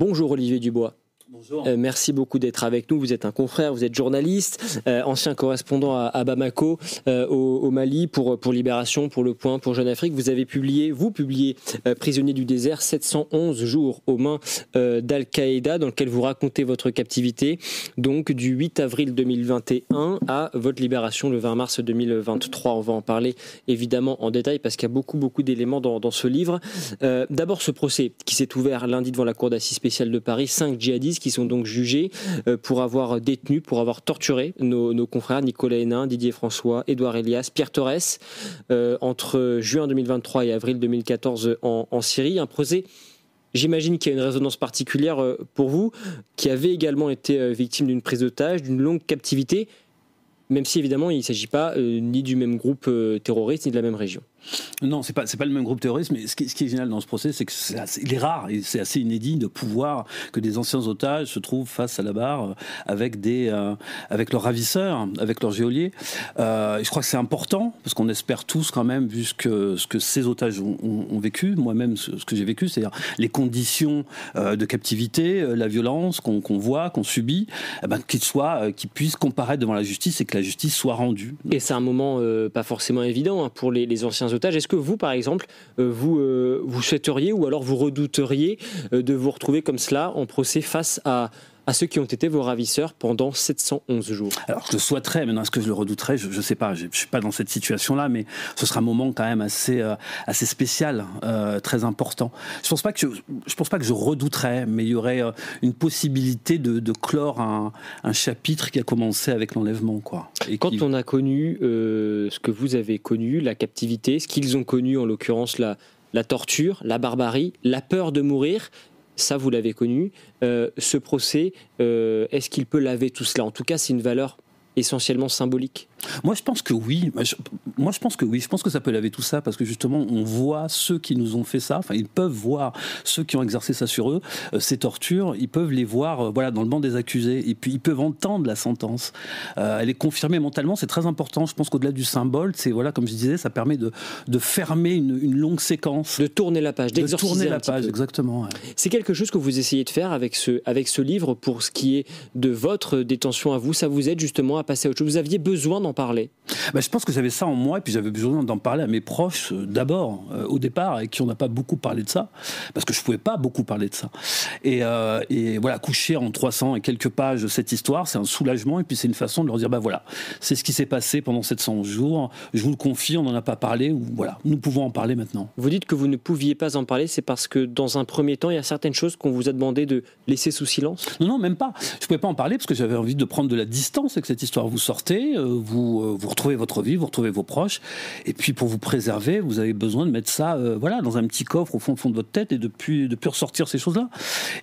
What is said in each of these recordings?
Bonjour Olivier Dubois. Bonjour. Merci beaucoup d'être avec nous. Vous êtes un confrère, vous êtes journaliste, ancien correspondant à Bamako, au Mali, pour Libération, pour Le Point, pour Jeune Afrique. Vous avez publié Prisonnier du désert, 711 jours aux mains d'Al-Qaïda, dans lequel vous racontez votre captivité, donc du 8 avril 2021 à votre libération le 20 mars 2023. On va en parler évidemment en détail parce qu'il y a beaucoup d'éléments dans ce livre. D'abord ce procès qui s'est ouvert lundi devant la Cour d'assises spéciale de Paris, 5 djihadistes qui sont donc jugés pour avoir détenu, pour avoir torturé nos confrères Nicolas Hénin, Didier François, Édouard Elias, Pierre Torres, entre juin 2023 et avril 2014 en Syrie. Un procès, j'imagine, qu'il y a une résonance particulière pour vous, qui avez également été victime d'une prise d'otage, d'une longue captivité, même si évidemment il ne s'agit pas ni du même groupe terroriste, ni de la même région. Non, c'est pas le même groupe terroriste, mais ce qui est génial dans ce procès, c'est que il est rare et c'est assez inédit de pouvoir que des anciens otages se trouvent face à la barre avec avec leurs ravisseurs, avec leurs geôliers. Je crois que c'est important parce qu'on espère tous quand même, vu ce que ces otages ont vécu, moi-même ce que j'ai vécu, c'est-à-dire les conditions de captivité, la violence qu'on voit, qu'on subit, qu'ils puissent comparaître devant la justice et que la justice soit rendue. Et c'est un moment pas forcément évident pour les anciens otages. Est-ce que vous, par exemple, vous souhaiteriez ou alors vous redouteriez de vous retrouver comme cela en procès face à ceux qui ont été vos ravisseurs pendant 711 jours? Alors je le souhaiterais, maintenant est-ce que je le redouterais, je ne sais pas, je ne suis pas dans cette situation-là, mais ce sera un moment quand même assez spécial, très important. Je pense pas que je redouterais, mais il y aurait une possibilité de clore un chapitre qui a commencé avec l'enlèvement, quoi. Et quand on a connu ce que vous avez connu, la captivité, ce qu'ils ont connu, en l'occurrence la torture, la barbarie, la peur de mourir, ça vous l'avez connu, ce procès, est-ce qu'il peut laver tout cela? En tout cas, c'est une valeur essentiellement symbolique. Moi, je pense que oui. Je pense que oui. Je pense que ça peut laver tout ça parce que justement, on voit ceux qui nous ont fait ça. Enfin, ils peuvent voir ceux qui ont exercé ça sur eux, ces tortures. Ils peuvent les voir, dans le banc des accusés. Et puis, ils peuvent entendre la sentence. Elle est confirmée mentalement. C'est très important. Je pense qu'au-delà du symbole, c'est comme je disais, ça permet de fermer une longue séquence, de tourner la page, d'exorciser un petit peu. Exactement. Ouais. C'est quelque chose que vous essayez de faire avec ce livre pour ce qui est de votre détention à vous. Ça vous aide justement à passer à autre chose. Vous aviez besoin d'en parler? Je pense que j'avais ça en moi et puis j'avais besoin d'en parler à mes proches d'abord, au départ, avec qui on n'a pas beaucoup parlé de ça, parce que je ne pouvais pas beaucoup parler de ça. Et voilà, coucher en 300 et quelques pages cette histoire, c'est un soulagement et puis c'est une façon de leur dire, voilà, c'est ce qui s'est passé pendant 700 jours, je vous le confie, on n'en a pas parlé, ou voilà, nous pouvons en parler maintenant. Vous dites que vous ne pouviez pas en parler, c'est parce que dans un premier temps, il y a certaines choses qu'on vous a demandé de laisser sous silence? Non, même pas. Je ne pouvais pas en parler parce que j'avais envie de prendre de la distance avec cette histoire. Vous sortez, vous retrouvez votre vie, vous retrouvez vos proches, et puis pour vous préserver, vous avez besoin de mettre ça dans un petit coffre au fond de votre tête et de plus ressortir ces choses-là.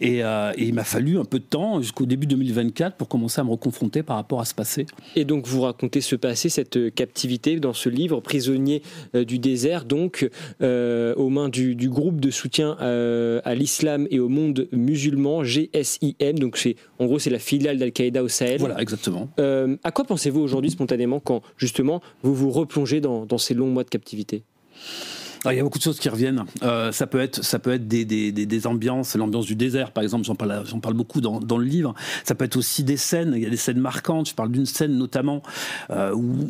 Et il m'a fallu un peu de temps, jusqu'au début 2024, pour commencer à me reconfronter par rapport à ce passé. Et donc vous racontez ce passé, cette captivité dans ce livre, Prisonnier du désert, donc aux mains du groupe de soutien à l'islam et au monde musulman, GSIM, donc en gros c'est la filiale d'Al-Qaïda au Sahel. Voilà, exactement. À quoi pensez-vous aujourd'hui spontanément quand justement vous vous replongez dans ces longs mois de captivité? Il y a beaucoup de choses qui reviennent. Ça peut être des ambiances, l'ambiance du désert, par exemple, j'en parle beaucoup dans le livre. Ça peut être aussi des scènes, il y a des scènes marquantes. Je parle d'une scène notamment où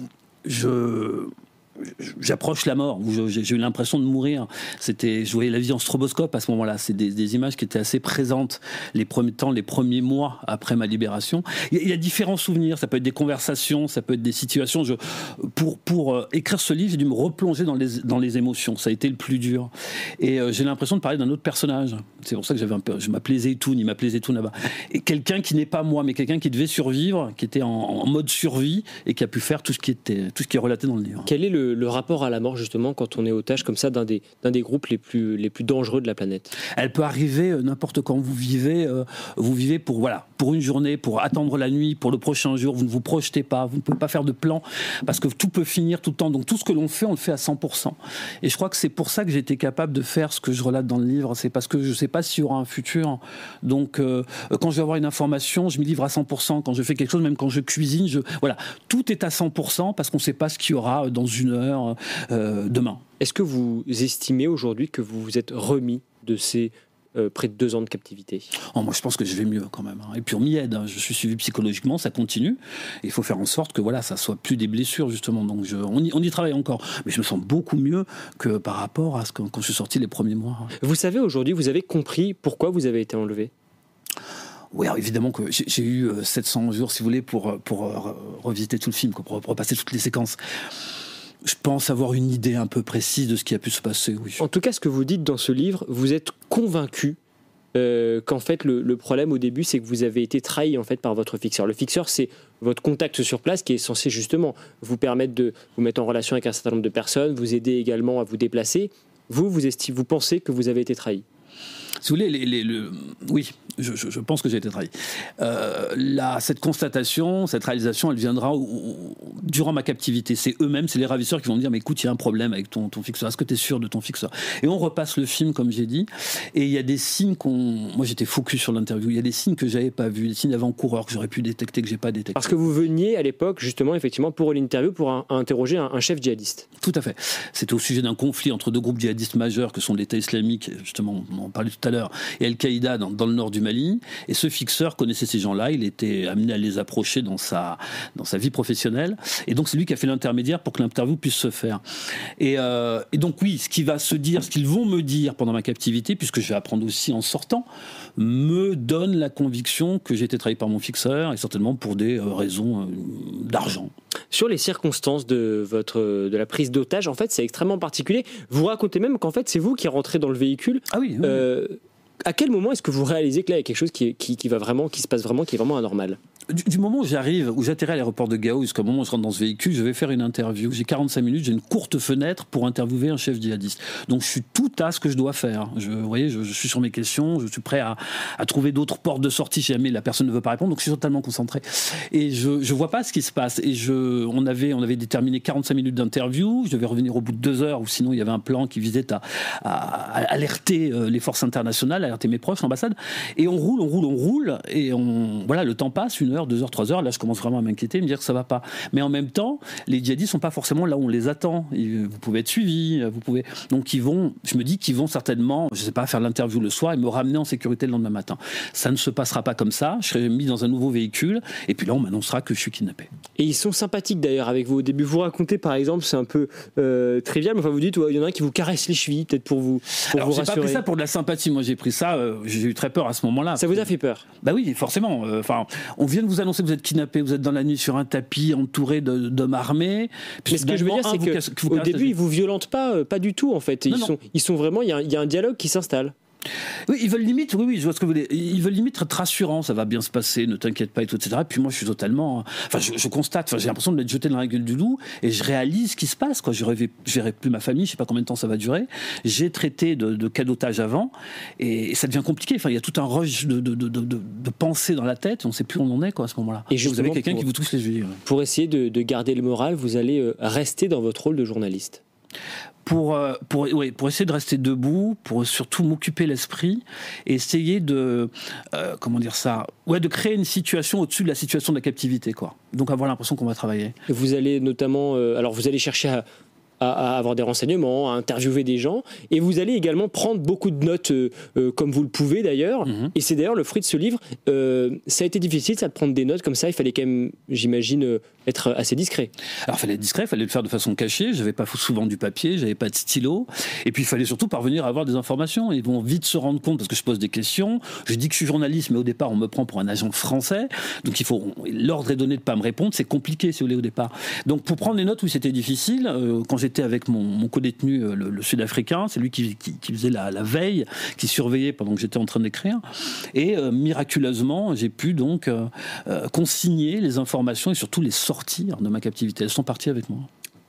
j'approche la mort, où j'ai eu l'impression de mourir. Je voyais la vie en stroboscope à ce moment-là. C'est des images qui étaient assez présentes les premiers mois après ma libération. Il y a différents souvenirs. Ça peut être des conversations, ça peut être des situations. Pour écrire ce livre, j'ai dû me replonger dans les émotions. Ça a été le plus dur. Et j'ai l'impression de parler d'un autre personnage. C'est pour ça que je m'appelais Zeytoun, il m'appelait Zeytoun là-bas. Et quelqu'un qui n'est pas moi, mais quelqu'un qui devait survivre, qui était en mode survie et qui a pu faire tout ce qui est relaté dans le livre. Quel est le rapport à la mort justement quand on est otage comme ça d'un des groupes les plus dangereux de la planète? Elle peut arriver n'importe quand. Vous vivez pour une journée, pour attendre la nuit, pour le prochain jour. Vous ne vous projetez pas, vous ne pouvez pas faire de plan parce que tout peut finir tout le temps. Donc tout ce que l'on fait, on le fait à 100%. Et je crois que c'est pour ça que j'ai été capable de faire ce que je relate dans le livre. C'est parce que je ne sais pas s'il y aura un futur. Donc quand je vais avoir une information, je m'y livre à 100%. Quand je fais quelque chose, même quand je cuisine, tout est à 100% parce qu'on ne sait pas ce qu'il y aura dans une heure, demain. Est-ce que vous estimez aujourd'hui que vous vous êtes remis de ces près de 2 ans de captivité? Moi, je pense que je vais mieux quand même. Et puis on m'y aide. Je suis suivi psychologiquement, ça continue. Et il faut faire en sorte que voilà, ça soit plus des blessures justement. Donc on y travaille encore. Mais je me sens beaucoup mieux que par rapport à quand je suis sorti les premiers mois. Vous savez, aujourd'hui, vous avez compris pourquoi vous avez été enlevé? Oui, alors évidemment que j'ai eu 700 jours, si vous voulez, pour revisiter tout le film, pour repasser toutes les séquences. Je pense avoir une idée un peu précise de ce qui a pu se passer, oui. En tout cas, ce que vous dites dans ce livre, vous êtes convaincu qu'en fait, le problème au début, c'est que vous avez été trahi en fait, par votre fixeur. Le fixeur, c'est votre contact sur place qui est censé justement vous permettre de vous mettre en relation avec un certain nombre de personnes, vous aider également à vous déplacer. Vous pensez que vous avez été trahi? Si vous voulez, oui, je pense que j'ai été trahi. Cette constatation, cette réalisation, elle viendra durant ma captivité. C'est eux-mêmes, c'est les ravisseurs qui vont me dire, mais écoute, il y a un problème avec ton fixeur. Est-ce que tu es sûr de ton fixeur? Et on repasse le film, comme j'ai dit, et il y a des signes moi j'étais focus sur l'interview, il y a des signes que j'avais pas vus, des signes avant-coureurs que j'aurais pu détecter, que j'ai pas détecté. Parce que vous veniez à l'époque, justement, effectivement, pour l'interview, pour interroger un chef djihadiste. Tout à fait. C'était au sujet d'un conflit entre 2 groupes djihadistes majeurs que sont l'État islamique, justement, on en parlait tout à l'heure, et Al-Qaïda dans le nord du Mali. Et ce fixeur connaissait ces gens-là, il était amené à les approcher dans sa vie professionnelle. Et donc c'est lui qui a fait l'intermédiaire pour que l'interview puisse se faire. Et donc oui, ce qui va se dire, ce qu'ils vont me dire pendant ma captivité, puisque je vais apprendre aussi en sortant, me donne la conviction que j'ai été trahi par mon fixeur, et certainement pour des raisons d'argent. Sur les circonstances de la prise d'otage, en fait, c'est extrêmement particulier. Vous racontez même qu'en fait, c'est vous qui rentrez dans le véhicule. Ah oui. À quel moment est-ce que vous réalisez que là, il y a quelque chose qui se passe vraiment, qui est vraiment anormal? Du moment où j'atterris à l'aéroport de Gao jusqu'au moment où je rentre dans ce véhicule, je vais faire une interview. J'ai 45 minutes, j'ai une courte fenêtre pour interviewer un chef djihadiste. Donc je suis tout à ce que je dois faire. Vous voyez, je suis sur mes questions, je suis prêt à trouver d'autres portes de sortie si jamais la personne ne veut pas répondre. Donc je suis totalement concentré. Et je vois pas ce qui se passe. Et on avait déterminé 45 minutes d'interview. Je devais revenir au bout de 2 heures, ou sinon il y avait un plan qui visait à alerter les forces internationales, alerter mes proches, l'ambassade. Et on roule. Et voilà, le temps passe, 1 heure, 2 heures, 3 heures, là je commence vraiment à m'inquiéter, me dire que ça va pas. Mais en même temps, les djihadistes sont pas forcément là où on les attend. Vous pouvez être suivis, donc je me dis qu'ils vont certainement, je sais pas, faire l'interview le soir et me ramener en sécurité le lendemain matin. Ça ne se passera pas comme ça, je serai mis dans un nouveau véhicule, et puis là on m'annoncera que je suis kidnappé. Et ils sont sympathiques d'ailleurs avec vous au début. Vous racontez par exemple, c'est un peu trivial, mais enfin vous dites, il y en a un qui vous caresse les chevilles, peut-être pour vous Alors, j'ai rassurer. pas pris ça pour de la sympathie, moi j'ai pris ça, j'ai eu très peur à ce moment-là. Ça vous a fait peur? Bah oui, forcément. On vient de vous annoncer que vous êtes kidnappé, vous êtes dans la nuit sur un tapis entouré d'hommes armés. Mais ce que je veux dire, c'est qu'au début, ils vous violentent pas du tout en fait. Ils sont vraiment, il y a un dialogue qui s'installe. Oui, ils veulent limite, oui, je vois ce que vous voulez. Ils veulent limite être rassurants, ça va bien se passer, ne t'inquiète pas, et tout, etc. Et puis moi, je suis totalement. Je constate, j'ai l'impression de m'être jeté dans la gueule du loup, et je réalise ce qui se passe, quoi. Je verrai plus ma famille, je sais pas combien de temps ça va durer. J'ai traité de cas d'otage avant, et ça devient compliqué. Enfin, il y a tout un rush de pensées dans la tête, et on sait plus où on en est, quoi, à ce moment-là. Et vous avez quelqu'un qui vous touche les chevilles. Pour essayer de garder le moral, vous allez rester dans votre rôle de journaliste. Pour essayer de rester debout, pour surtout m'occuper l'esprit et essayer de de créer une situation au-dessus de la situation de la captivité, quoi. Donc avoir l'impression qu'on va travailler. Vous allez notamment, vous allez chercher à avoir des renseignements, à interviewer des gens, et vous allez également prendre beaucoup de notes, comme vous le pouvez d'ailleurs, et c'est d'ailleurs le fruit de ce livre. Ça a été difficile, ça, de prendre des notes comme ça, il fallait quand même, j'imagine, être assez discret. Alors il fallait être discret, il fallait le faire de façon cachée, j'avais pas souvent du papier, j'avais pas de stylo, et puis il fallait surtout parvenir à avoir des informations. Ils vont vite se rendre compte, parce que je pose des questions, je dis que je suis journaliste, mais au départ on me prend pour un agent français, donc l'ordre est donné de pas me répondre, c'est compliqué si vous voulez au départ. Donc pour prendre les notes, oui, c'était difficile. Quand j'étais avec mon co-détenu, le Sud-Africain, c'est lui qui faisait la veille, qui surveillait pendant que j'étais en train d'écrire, et miraculeusement j'ai pu donc consigner les informations et surtout les sortir de ma captivité. Elles sont parties avec moi.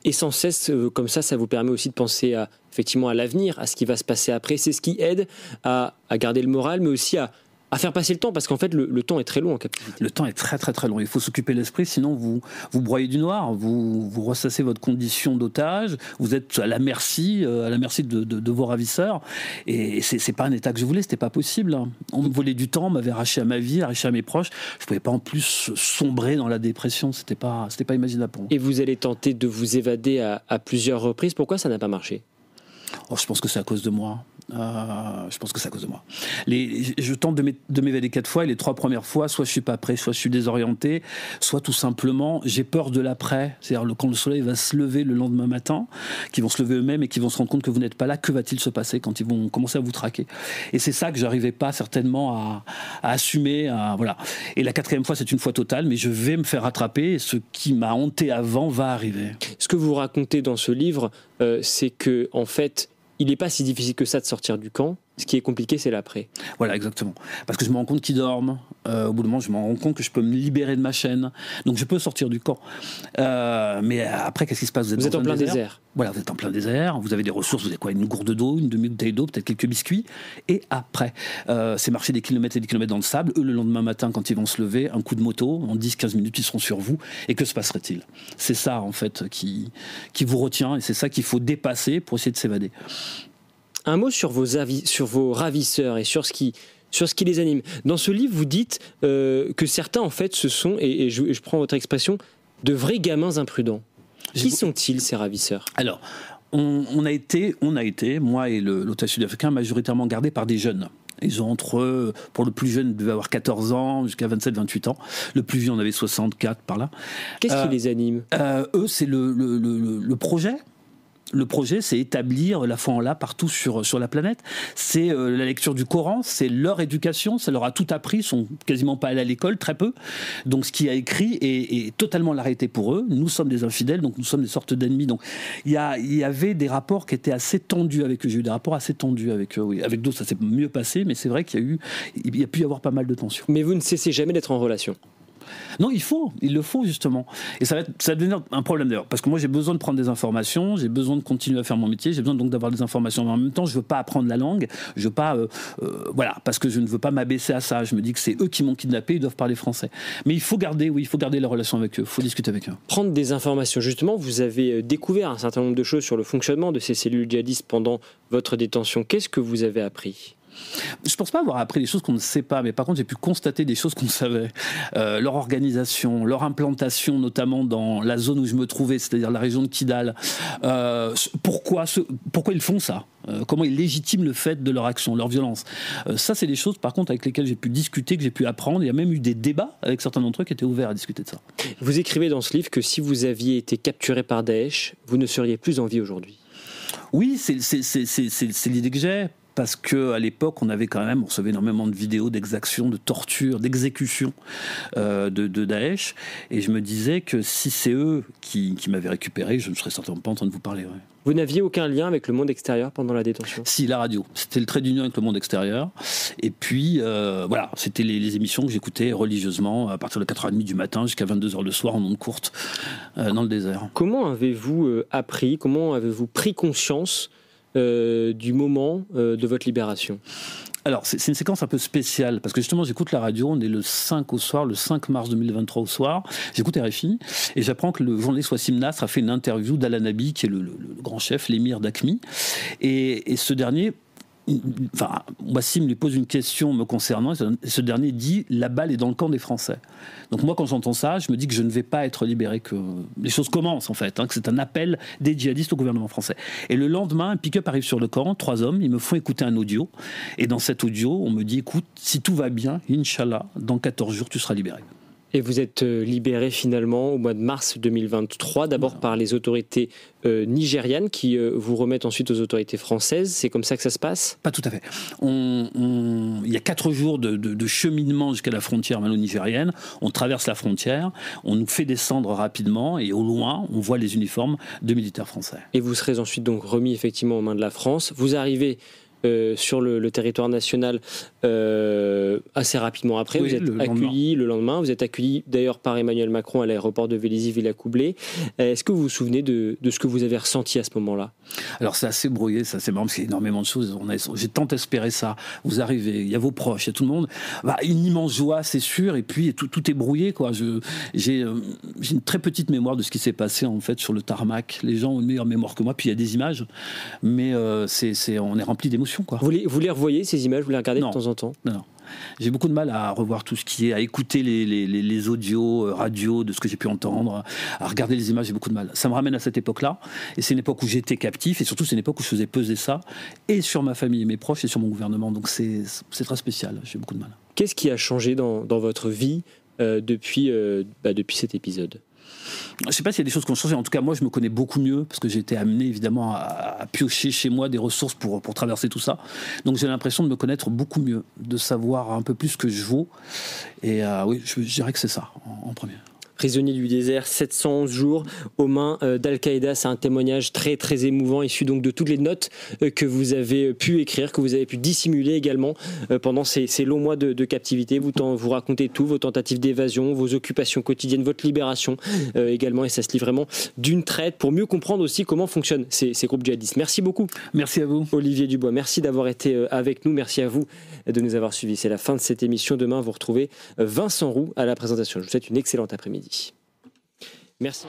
Et sans cesse, comme ça vous permet aussi de penser effectivement à l'avenir, à ce qui va se passer après. C'est ce qui aide à garder le moral, mais aussi à faire passer le temps, parce qu'en fait le temps est très long en captivité. Le temps est très très très long, il faut s'occuper de l'esprit, sinon vous broyez du noir, vous ressassez votre condition d'otage, vous êtes à la merci de vos ravisseurs, et c'est pas un état que je voulais, c'était pas possible. On me volait du temps, on m'avait arraché à ma vie, arraché à mes proches, je pouvais pas en plus sombrer dans la dépression, c'était pas imaginable pour moi. Et vous allez tenter de vous évader à plusieurs reprises, pourquoi ça n'a pas marché? Je pense que c'est à cause de moi. Je pense que c'est à cause de moi. Je tente de m'évader 4 fois et les 3 premières fois, soit je suis pas prêt, soit je suis désorienté, soit tout simplement j'ai peur de l'après. C'est-à-dire quand le soleil va se lever le lendemain matin, qu'ils vont se lever eux-mêmes et qu'ils vont se rendre compte que vous n'êtes pas là, que va-t-il se passer quand ils vont commencer à vous traquer? Et c'est ça que j'arrivais pas certainement à assumer. Voilà. Et la 4e fois, c'est une fois totale, mais je vais me faire rattraper et ce qui m'a hanté avant va arriver. Ce que vous racontez dans ce livre, c'est que en fait, il n'est pas si difficile que ça de sortir du camp. Ce qui est compliqué, c'est l'après. Voilà, exactement. Parce que je me rends compte qu'ils dorment. Au bout d'un moment, je me rends compte que je peux me libérer de ma chaîne. Donc, je peux sortir du camp. Mais après, qu'est-ce qui se passe? Vous êtes en plein désert. Voilà, vous êtes en plein désert. Vous avez des ressources. Vous avez quoi? Une gourde d'eau, une demi-bouteille d'eau, peut-être quelques biscuits. Et après, c'est marcher des kilomètres et des kilomètres dans le sable. Eux, le lendemain matin, quand ils vont se lever, un coup de moto, en 10-15 minutes, ils seront sur vous. Et que se passerait-il? C'est ça, en fait, qui vous retient. Et c'est ça qu'il faut dépasser pour essayer de s'évader. Un mot sur vos ravisseurs et sur ce qui les anime. Dans ce livre, vous dites que certains, en fait, ce sont, et je prends votre expression, de vrais gamins imprudents. Qui sont-ils, ces ravisseurs? Alors, on a été, moi et l'hôtel sud-africain, majoritairement gardés par des jeunes. Ils ont pour le plus jeune, ils devaient avoir 14 ans, jusqu'à 27-28 ans. Le plus vieux, on avait 64 par là. Qu'est-ce qui les anime? Eux, c'est le projet. Le projet, c'est établir la foi en Allah partout sur la planète. C'est la lecture du Coran, c'est leur éducation, ça leur a tout appris, ils sont quasiment pas allés à l'école, très peu. Donc ce qui a écrit est totalement la réalité pour eux. Nous sommes des infidèles, donc nous sommes des sortes d'ennemis. Donc il y avait des rapports qui étaient assez tendus avec eux. J'ai eu des rapports assez tendus avec eux, oui. Avec d'autres, ça s'est mieux passé, mais c'est vrai qu'il y a pu y avoir pas mal de tensions. Mais vous ne cessez jamais d'être en relation? Non, il le faut justement. Et ça va devenir un problème d'ailleurs, parce que moi j'ai besoin de prendre des informations, j'ai besoin de continuer à faire mon métier, j'ai besoin donc d'avoir des informations. Mais en même temps, je veux pas apprendre la langue, je veux pas, voilà, parce que je ne veux pas m'abaisser à ça. Je me dis que c'est eux qui m'ont kidnappé, ils doivent parler français. Mais il faut garder la relation avec eux, il faut discuter avec eux. Prendre des informations, justement, vous avez découvert un certain nombre de choses sur le fonctionnement de ces cellules djihadistes pendant votre détention. Qu'est-ce que vous avez appris? Je ne pense pas avoir appris des choses qu'on ne sait pas, mais par contre j'ai pu constater des choses qu'on savait. Leur organisation, leur implantation, notamment dans la zone où je me trouvais, c'est-à-dire la région de Kidal. Pourquoi ils font ça? Comment ils légitiment le fait de leur action, leur violence? Ça, c'est des choses, par contre, avec lesquelles j'ai pu discuter, que j'ai pu apprendre. Il y a même eu des débats avec certains d'entre eux qui étaient ouverts à discuter de ça. Vous écrivez dans ce livre que si vous aviez été capturé par Daesh, vous ne seriez plus en vie aujourd'hui. Oui, c'est l'idée que j'ai. Parce qu'à l'époque, on recevait énormément de vidéos d'exactions, de tortures, d'exécutions de Daesh. Et je me disais que si c'est eux qui m'avaient récupéré, je ne serais certainement pas en train de vous parler. Ouais. Vous n'aviez aucun lien avec le monde extérieur pendant la détention? Si, la radio. C'était le trait d'union avec le monde extérieur. Et puis, voilà, c'était les émissions que j'écoutais religieusement à partir de 4h30 du matin jusqu'à 22h le soir en ondes courtes dans le désert. Comment avez-vous appris, comment avez-vous pris conscience du moment de votre libération? Alors, c'est une séquence un peu spéciale, parce que justement, j'écoute la radio, on est le 5 au soir, le 5 mars 2023 au soir, j'écoute RFI, et j'apprends que le journaliste Wassim Nasr a fait une interview d'Al-Anabi, qui est le grand chef, l'émir d'Aqmi, et ce dernier... Enfin, Wassim lui pose une question me concernant, et ce dernier dit « la balle est dans le camp des Français ». Donc moi, quand j'entends ça, je me dis que je ne vais pas être libéré, que les choses commencent en fait, que c'est un appel des djihadistes au gouvernement français. Et le lendemain, un pick-up arrive sur le camp, 3 hommes, ils me font écouter un audio, et dans cet audio, on me dit « écoute, si tout va bien, Inch'Allah, dans 14 jours, tu seras libéré ». Et vous êtes libéré finalement au mois de mars 2023, d'abord par les autorités nigérianes qui vous remettent ensuite aux autorités françaises. C'est comme ça que ça se passe? Pas tout à fait. Il y a 4 jours de cheminement jusqu'à la frontière malo-nigérienne. On traverse la frontière, on nous fait descendre rapidement et au loin, on voit les uniformes de militaires français. Et vous serez ensuite donc remis effectivement aux mains de la France. Vous arrivez sur le territoire national assez rapidement après. Oui, vous êtes accueilli le lendemain. Vous êtes accueilli d'ailleurs par Emmanuel Macron à l'aéroport de Vélizy-Villacoublay. Est-ce que vous vous souvenez de ce que vous avez ressenti à ce moment-là? Alors c'est assez brouillé, c'est assez marrant parce qu'il y a énormément de choses. J'ai tant espéré ça. Vous arrivez, il y a vos proches, il y a tout le monde. Une immense joie, c'est sûr. Et puis tout est brouillé, quoi. J'ai une très petite mémoire de ce qui s'est passé en fait sur le tarmac. Les gens ont une meilleure mémoire que moi. Puis il y a des images, mais on est rempli d'émotions, quoi. Vous les revoyez ces images? Vous les regardez de temps en temps? Non. J'ai beaucoup de mal à revoir tout ce qui est, à écouter les audios, radio de ce que j'ai pu entendre, à regarder les images, j'ai beaucoup de mal. Ça me ramène à cette époque-là, et c'est une époque où j'étais captif, et surtout c'est une époque où je faisais peser ça, et sur ma famille et mes proches, et sur mon gouvernement, donc c'est très spécial, j'ai beaucoup de mal. Qu'est-ce qui a changé dans votre vie depuis cet épisode ? Je ne sais pas s'il y a des choses qui ont changé. En tout cas, moi, je me connais beaucoup mieux parce que j'ai été amené, évidemment, à piocher chez moi des ressources pour traverser tout ça. Donc, j'ai l'impression de me connaître beaucoup mieux, de savoir un peu plus ce que je vaux. Et oui, je dirais que c'est ça, en premier. Prisonnier du désert, 711 jours aux mains d'Al-Qaïda. C'est un témoignage très très émouvant, issu donc de toutes les notes que vous avez pu écrire, que vous avez pu dissimuler également pendant ces longs mois de captivité. Vous racontez tout, vos tentatives d'évasion, vos occupations quotidiennes, votre libération également, et ça se lit vraiment d'une traite pour mieux comprendre aussi comment fonctionnent ces groupes djihadistes. Merci beaucoup. Merci à vous. Olivier Dubois, merci d'avoir été avec nous. Merci à vous de nous avoir suivis. C'est la fin de cette émission. Demain, vous retrouvez Vincent Roux à la présentation. Je vous souhaite une excellente après-midi. Merci.